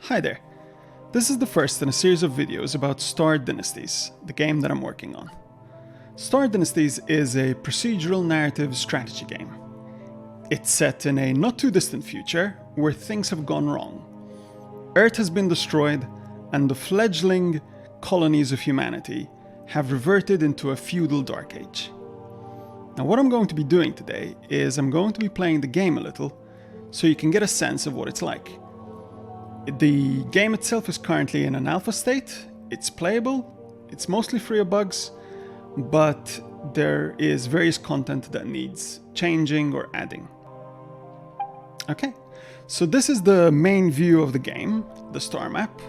Hi there. This is the first in a series of videos about Star Dynasties, the game that I'm working on. Star Dynasties is a procedural narrative strategy game. It's set in a not too distant future where things have gone wrong. Earth has been destroyed and the fledgling colonies of humanity have reverted into a feudal dark age. Now what I'm going to be doing today is I'm going to be playing the game a little so you can get a sense of what it's like. The game itself is currently in an alpha state, it's playable, it's mostly free of bugs, but there is various content that needs changing or adding. Okay, so this is the main view of the game, the star map.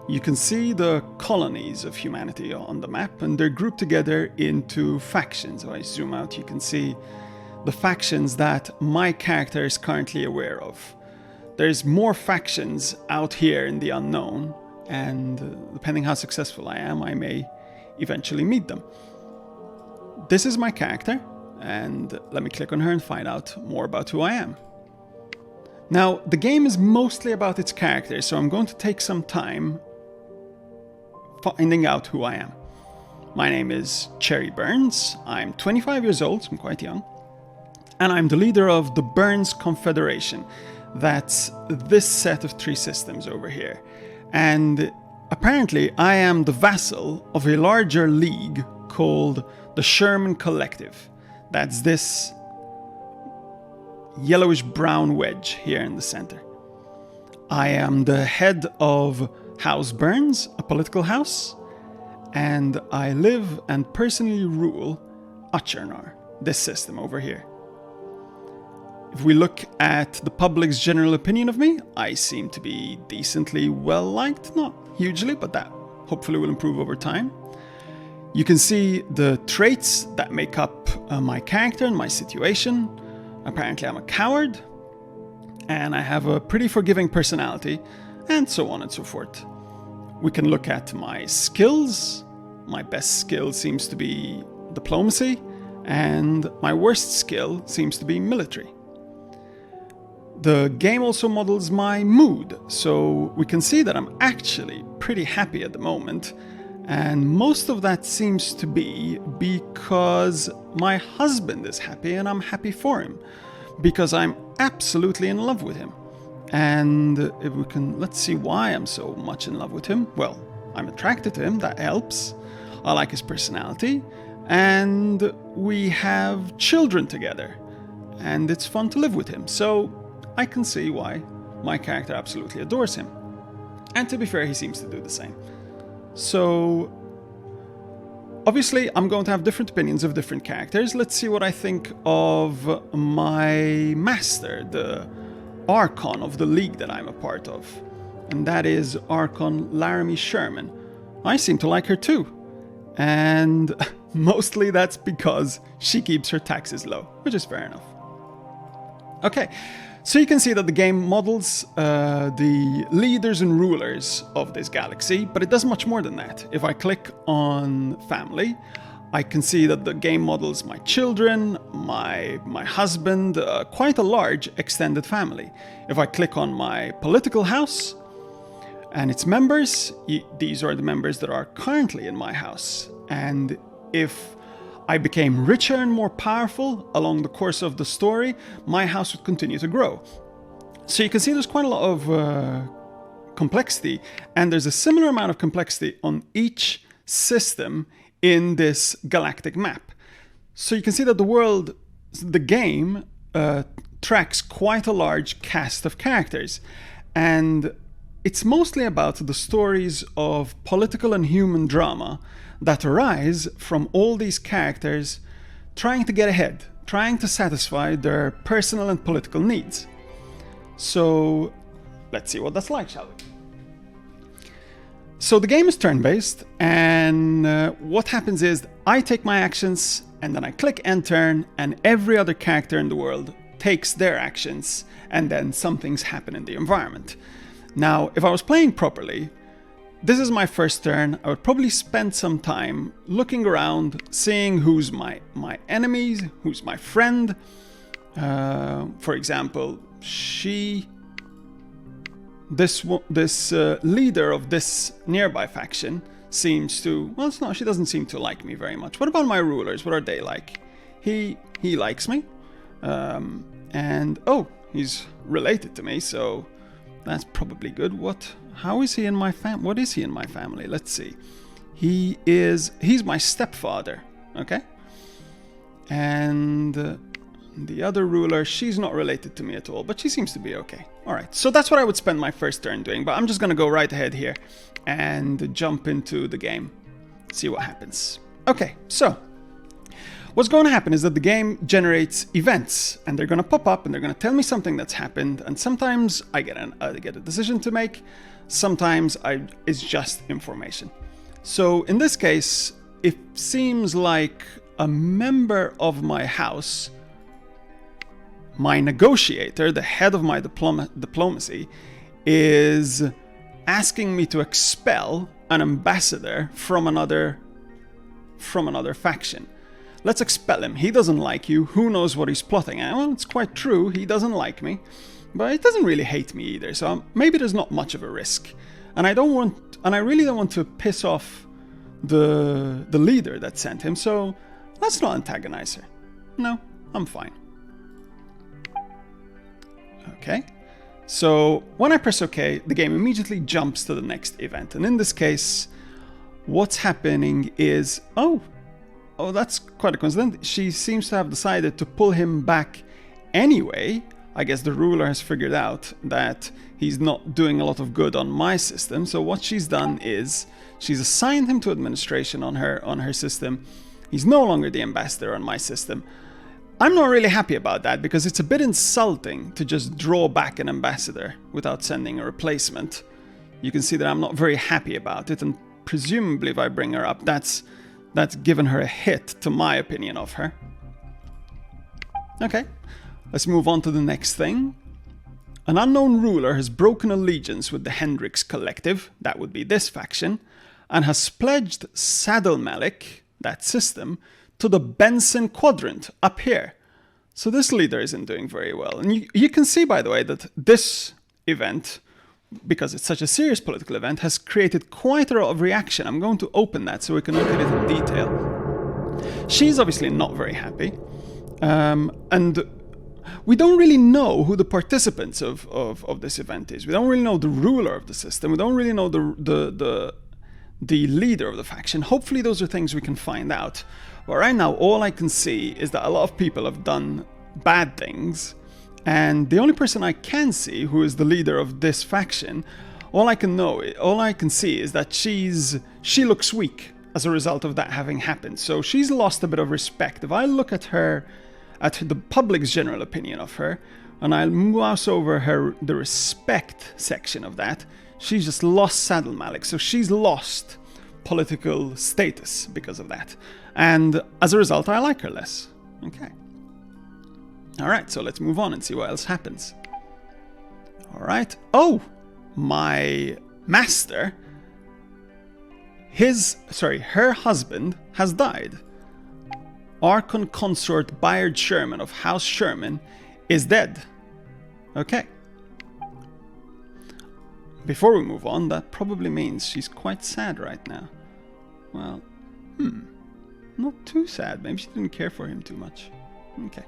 You can see the colonies of humanity on the map and they're grouped together into factions. If I zoom out, you can see the factions that my character is currently aware of. There's more factions out here in the unknown, and depending how successful I am, I may eventually meet them. This is my character, and let me click on her and find out more about who I am. Now, the game is mostly about its character, so I'm going to take some time finding out who I am. My name is Cherry Burns, I'm 25 years old, so I'm quite young, and I'm the leader of the Burns Confederation. That's this set of 3 systems over here. And apparently I am the vassal of a larger league called the Sherman Collective. That's this yellowish brown wedge here in the center. I am the head of House Burns, a political house, and I live and personally rule Achernar, this system over here. If we look at the public's general opinion of me, I seem to be decently well liked. Not hugely, but that hopefully will improve over time. You can see the traits that make up my character and my situation. Apparently I'm a coward, and I have a pretty forgiving personality, and so on and so forth. We can look at my skills. My best skill seems to be diplomacy, and my worst skill seems to be military. The game also models my mood, so we can see that I'm actually pretty happy at the moment, and most of that seems to be because my husband is happy and I'm happy for him, because I'm absolutely in love with him. And if we can, let's see why I'm so much in love with him. Well, I'm attracted to him, that helps. I like his personality, and we have children together, and it's fun to live with him, so I can see why my character absolutely adores him. And to be fair, he seems to do the same. So, obviously, I'm going to have different opinions of different characters. Let's see what I think of my master, the Archon of the league that I'm a part of. And that is Archon Laramie Sherman. I seem to like her too. And mostly that's because she keeps her taxes low, which is fair enough. Okay. So you can see that the game models the leaders and rulers of this galaxy, but it does much more than that. If I click on family, I can see that the game models my children, my husband, quite a large extended family. If I click on my political house and its members, these are the members that are currently in my house. And if I became richer and more powerful along the course of the story, my house would continue to grow. So you can see there's quite a lot of complexity, and there's a similar amount of complexity on each system in this galactic map. So you can see that the game tracks quite a large cast of characters, and it's mostly about the stories of political and human drama that arise from all these characters trying to get ahead, trying to satisfy their personal and political needs. So let's see what that's like, shall we? So the game is turn-based, and what happens is I take my actions and then I click end turn, and every other character in the world takes their actions, and then some things happen in the environment. Now, if I was playing properly, this is my first turn. I would probably spend some time looking around, seeing who's my enemies, who's my friend. For example, she this leader of this nearby faction seems to, well, it's not, she doesn't seem to like me very much. What about my rulers? What are they like? He likes me. And, oh, he's related to me, so that's probably good. How is he in my what is he in my family? Let's see. He's my stepfather, okay? And the other ruler, she's not related to me at all, but she seems to be okay. All right, so that's what I would spend my first turn doing, but I'm just gonna go right ahead here and jump into the game, see what happens. Okay, so what's going to happen is that the game generates events, and they're going to pop up and they're going to tell me something that's happened, and sometimes I get a decision to make, sometimes it's just information. So in this case, it seems like a member of my house, my negotiator, the head of my diplomacy, is asking me to expel an ambassador from another faction. Let's expel him. He doesn't like you. Who knows what he's plotting? And, well, it's quite true. He doesn't like me, but he doesn't really hate me either. So maybe there's not much of a risk. And I really don't want to piss off the leader that sent him. So let's not antagonize her. No, I'm fine. Okay. So when I press OK, the game immediately jumps to the next event. And in this case, what's happening is, oh, that's quite a coincidence. She seems to have decided to pull him back anyway. I guess the ruler has figured out that he's not doing a lot of good on my system. So what she's done is she's assigned him to administration on her system. He's no longer the ambassador on my system. I'm not really happy about that because it's a bit insulting to just draw back an ambassador without sending a replacement. You can see that I'm not very happy about it, and presumably if I bring her up, that's given her a hit to my opinion of her. Okay, let's move on to the next thing. An unknown ruler has broken allegiance with the Hendrix Collective, that would be this faction, and has pledged Saddle Malik, that system, to the Benson Quadrant up here. So this leader isn't doing very well. And you can see, by the way, that this event, because it's such a serious political event, has created quite a lot of reaction. I'm going to open that so we can look at it in detail. She's obviously not very happy. And we don't really know who the participants of this event is. We don't really know the ruler of the system. We don't really know the leader of the faction. Hopefully those are things we can find out. But right now, all I can see is that a lot of people have done bad things. And the only person I can see who is the leader of this faction, all I can see is that she looks weak as a result of that having happened. So she's lost a bit of respect. If I look at the public's general opinion of her, and I'll mouse over the respect section of that, she's just lost Saddle Malik. So she's lost political status because of that. And as a result, I like her less. Okay. All-right, so let's move on and see what else happens. All-right. Oh, my master, her husband has died. Archon Consort Bayard Sherman of House Sherman is dead. Okay. Before we move on, that probably means she's quite sad right now. Well, not too sad. Maybe she didn't care for him too much. Okay.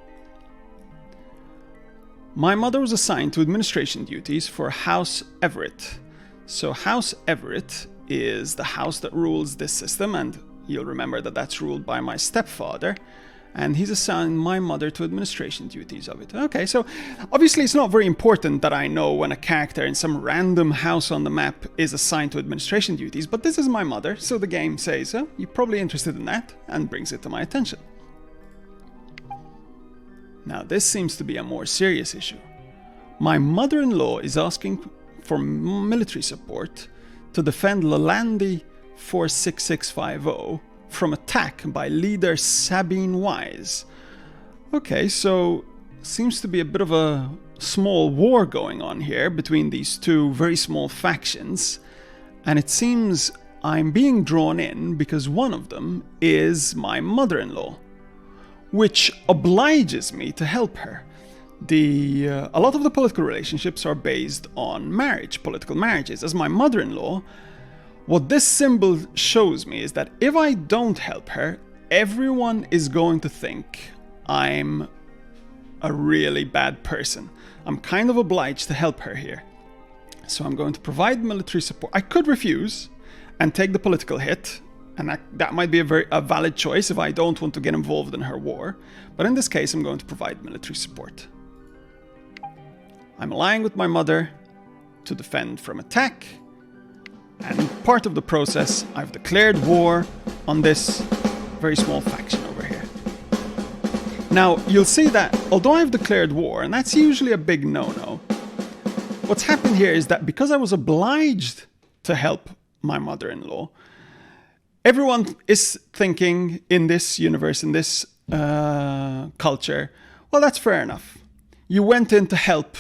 My mother was assigned to administration duties for House Everett. So House Everett is the house that rules this system, and you'll remember that that's ruled by my stepfather, and he's assigned my mother to administration duties of it. Okay, so obviously it's not very important that I know when a character in some random house on the map is assigned to administration duties, but this is my mother, so the game says, oh, you're probably interested in that, and brings it to my attention. Now this seems to be a more serious issue. My mother-in-law is asking for military support to defend Lalandi 46650 from attack by leader Sabine Wise. Okay, so seems to be a bit of a small war going on here between these two very small factions, and it seems I'm being drawn in because one of them is my mother-in-law, which obliges me to help her. a lot of the political relationships are based on marriage, political marriages. As my mother-in-law, what this symbol shows me is that if I don't help her, everyone is going to think I'm a really bad person. I'm kind of obliged to help her here. So I'm going to provide military support. I could refuse and take the political hit, and that might be a valid choice if I don't want to get involved in her war. But in this case, I'm going to provide military support. I'm allying with my mother to defend from attack. And part of the process, I've declared war on this very small faction over here. Now, you'll see that although I've declared war, and that's usually a big no-no, what's happened here is that because I was obliged to help my mother-in-law, everyone is thinking in this universe, in this culture, well, that's fair enough. You went in to help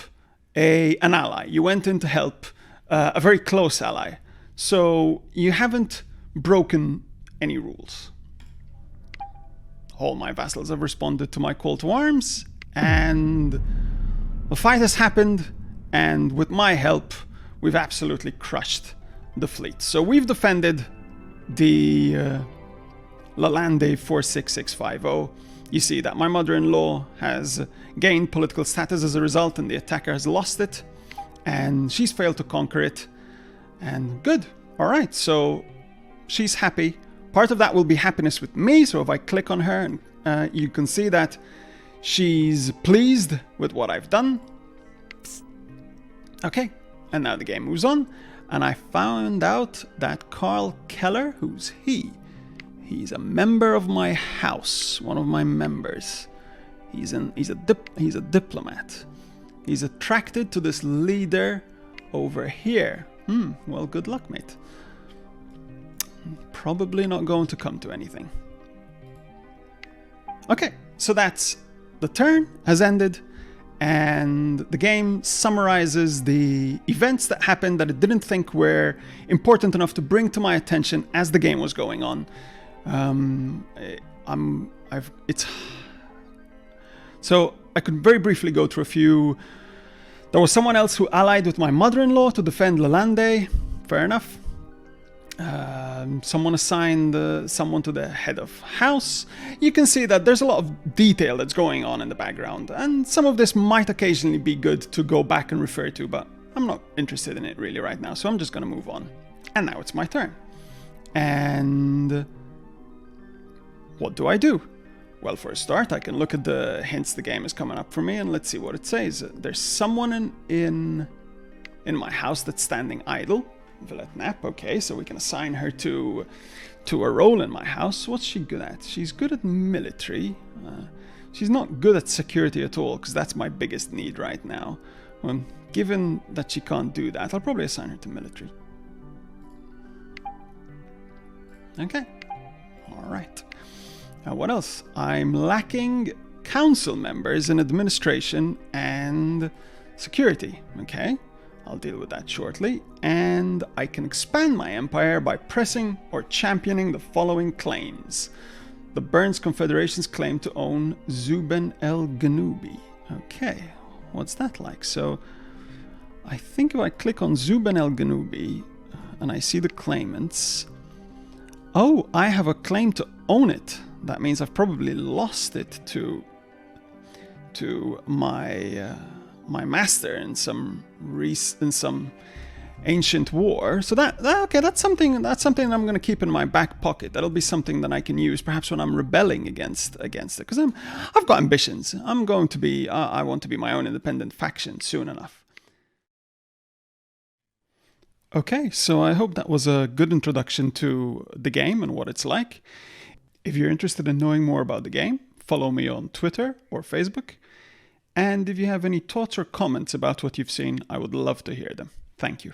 an ally. You went in to help a very close ally. So you haven't broken any rules. All my vassals have responded to my call to arms, and the fight has happened, and with my help, we've absolutely crushed the fleet. So we've defended the Lalande 46650. You see that my mother-in-law has gained political status as a result, and the attacker has lost it, and she's failed to conquer it. And good. All right, so she's happy. Part of that will be happiness with me. So if I click on her, and you can see that she's pleased with what I've done. Okay, and now the game moves on. And I found out that Carl Keller, who's he? He's a member of my house, one of my members. He's a diplomat. He's attracted to this leader over here. Well, good luck, mate. Probably not going to come to anything. Okay, so that's the turn has ended, and the game summarizes the events that happened that it didn't think were important enough to bring to my attention as the game was going on. So I could very briefly go through a few. There was someone else who allied with my mother-in-law to defend Lalande. Fair enough. Someone assigned someone to the head of house. You can see that there's a lot of detail that's going on in the background, and some of this might occasionally be good to go back and refer to, but I'm not interested in it really right now, so I'm just going to move on. And now it's my turn. And what do I do? Well, for a start, I can look at the hints the game is coming up for me, and let's see what it says. There's someone in my house that's standing idle. Villette Knapp, okay, so we can assign her to a role in my house. What's she good at? She's good at military. She's not good at security at all, because that's my biggest need right now. Well, given that she can't do that, I'll probably assign her to military. Okay, all right. What else? I'm lacking council members in administration and security. Okay, I'll deal with that shortly. And I can expand my empire by pressing or championing the following claims. The Burns Confederation's claim to own Zuben el Ganubi. Okay, what's that like? So I think if I click on Zuben el Ganubi and I see the claimants, oh, I have a claim to own it. That means I've probably lost it to my my master in some ancient war. So okay, that's something that I'm going to keep in my back pocket. That'll be something that I can use perhaps when I'm rebelling against it, because I've got ambitions. I want to be my own independent faction soon enough. Okay, so I hope that was a good introduction to the game and what it's like. If you're interested in knowing more about the game, follow me on Twitter or Facebook. And if you have any thoughts or comments about what you've seen, I would love to hear them. Thank you.